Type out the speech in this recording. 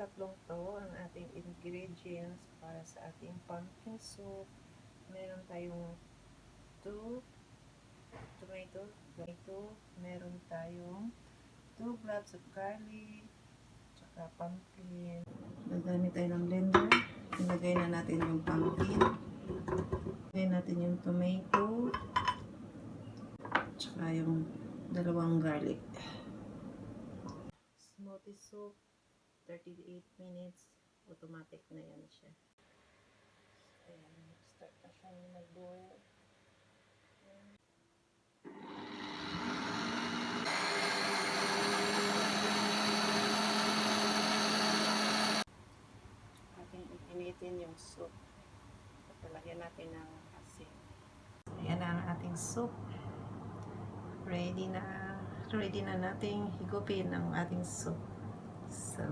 tatlong to ang ating ingredients para sa ating pumpkin soup. Meron tayong 2 tomato, meron tayong 2 cloves of garlic, tsaka pumpkin. Gagamit tayo ng blender. Ilagay na natin yung pumpkin. Ilagay natin yung tomato, tsaka yung 2 garlic. Smoothie soup, 38 minutes. Automatic na yan siya. Ayan, start na siyang mag-boil. Ating initin yung soup. Palagyan natin ng asin. Ayan na ang ating soup. Ready na nating higupin ang ating soup. So,